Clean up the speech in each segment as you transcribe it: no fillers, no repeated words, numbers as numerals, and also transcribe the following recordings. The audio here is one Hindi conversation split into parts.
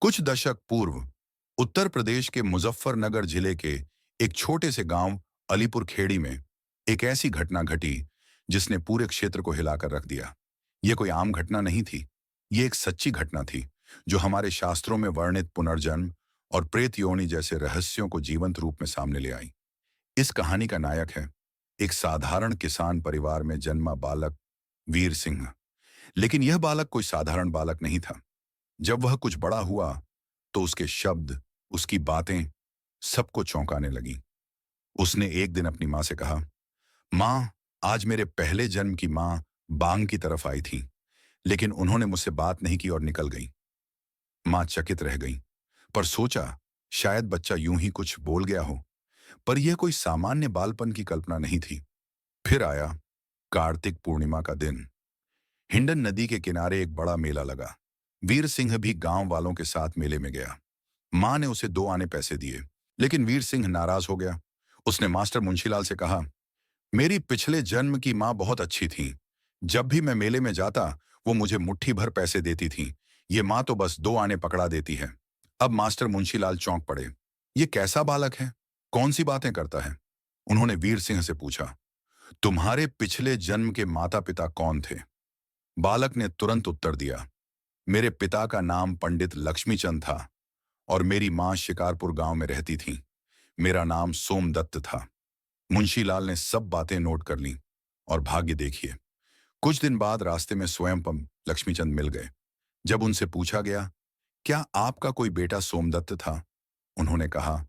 कुछ दशक पूर्व उत्तर प्रदेश के मुजफ्फरनगर जिले के एक छोटे से गांव अलीपुर खेड़ी में एक ऐसी घटना घटी जिसने पूरे क्षेत्र को हिलाकर रख दिया। यह कोई आम घटना नहीं थी। ये एक सच्ची घटना थी जो हमारे शास्त्रों में वर्णित पुनर्जन्म और प्रेत योनि जैसे रहस्यों को जीवंत रूप में सामने ले आई। इस कहानी का नायक है एक साधारण किसान परिवार में जन्मा बालक वीर सिंह। लेकिन यह बालक कोई साधारण बालक नहीं था। जब वह कुछ बड़ा हुआ तो उसके शब्द, उसकी बातें सबको चौंकाने लगी। उसने एक दिन अपनी माँ से कहा, माँ, आज मेरे पहले जन्म की माँ बांग की तरफ आई थी, लेकिन उन्होंने मुझसे बात नहीं की और निकल गई। माँ चकित रह गई, पर सोचा शायद बच्चा यूं ही कुछ बोल गया हो। पर यह कोई सामान्य बालपन की कल्पना नहीं थी। फिर आया कार्तिक पूर्णिमा का दिन। हिंडन नदी के किनारे एक बड़ा मेला लगा। वीर सिंह भी गांव वालों के साथ मेले में गया। मां ने उसे 2 आने पैसे दिए, लेकिन वीर सिंह नाराज हो गया। उसने मास्टर मुंशीलाल से कहा, मेरी पिछले जन्म की मां बहुत अच्छी थी। जब भी मैं मेले में जाता वो मुझे मुट्ठी भर पैसे देती थी। ये मां तो बस 2 आने पकड़ा देती है। अब मास्टर मुंशीलाल चौंक पड़े। ये कैसा बालक है, कौन सी बातें करता है? उन्होंने वीर सिंह से पूछा, तुम्हारे पिछले जन्म के माता पिता कौन थे? बालक ने तुरंत उत्तर दिया, मेरे पिता का नाम पंडित लक्ष्मीचंद था और मेरी मां शिकारपुर गांव में रहती थी। मेरा नाम सोमदत्त था। मुंशीलाल ने सब बातें नोट कर लीं और भाग्य देखिए, कुछ दिन बाद रास्ते में स्वयं लक्ष्मीचंद मिल गए। जब उनसे पूछा गया, क्या आपका कोई बेटा सोमदत्त था? उन्होंने कहा,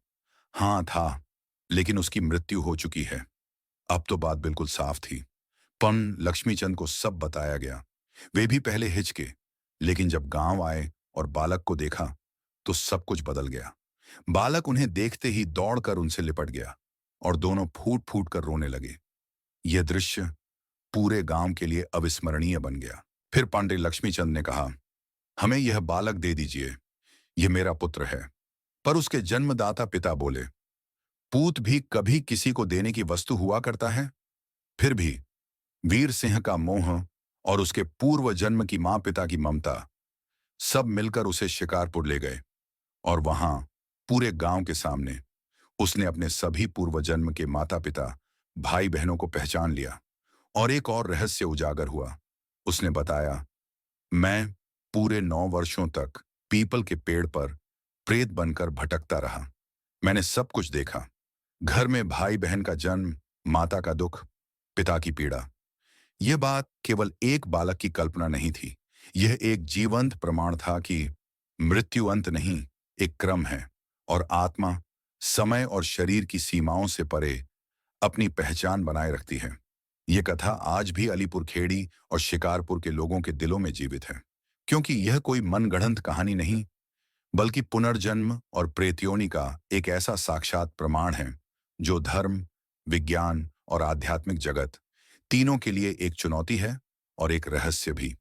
हाँ था, लेकिन उसकी मृत्यु हो चुकी है। अब तो बात बिल्कुल साफ थी। लक्ष्मीचंद को सब बताया गया। वे भी पहले हिचके, लेकिन जब गांव आए और बालक को देखा तो सब कुछ बदल गया। बालक उन्हें देखते ही दौड़कर उनसे लिपट गया और दोनों फूट फूट कर रोने लगे। यह दृश्य पूरे गांव के लिए अविस्मरणीय बन गया। फिर पांडे लक्ष्मीचंद ने कहा, हमें यह बालक दे दीजिए, यह मेरा पुत्र है। पर उसके जन्मदाता पिता बोले, पूत भी कभी किसी को देने की वस्तु हुआ करता है? फिर भी वीर सिंह का मोह और उसके पूर्व जन्म की मां पिता की ममता सब मिलकर उसे शिकारपुर ले गए और वहां पूरे गांव के सामने उसने अपने सभी पूर्व जन्म के माता पिता, भाई बहनों को पहचान लिया। और एक और रहस्य उजागर हुआ। उसने बताया, मैं पूरे 9 वर्षों तक पीपल के पेड़ पर प्रेत बनकर भटकता रहा। मैंने सब कुछ देखा। घर में भाई बहन का जन्म, माता का दुख, पिता की पीड़ा। यह बात केवल एक बालक की कल्पना नहीं थी। यह एक जीवंत प्रमाण था कि मृत्यु अंत नहीं, एक क्रम है और आत्मा समय और शरीर की सीमाओं से परे अपनी पहचान बनाए रखती है। यह कथा आज भी अलीपुर खेड़ी और शिकारपुर के लोगों के दिलों में जीवित है, क्योंकि यह कोई मनगढ़ंत कहानी नहीं, बल्कि पुनर्जन्म और प्रेतयोनि का एक ऐसा साक्षात प्रमाण है जो धर्म, विज्ञान और आध्यात्मिक जगत तीनों के लिए एक चुनौती है और एक रहस्य भी।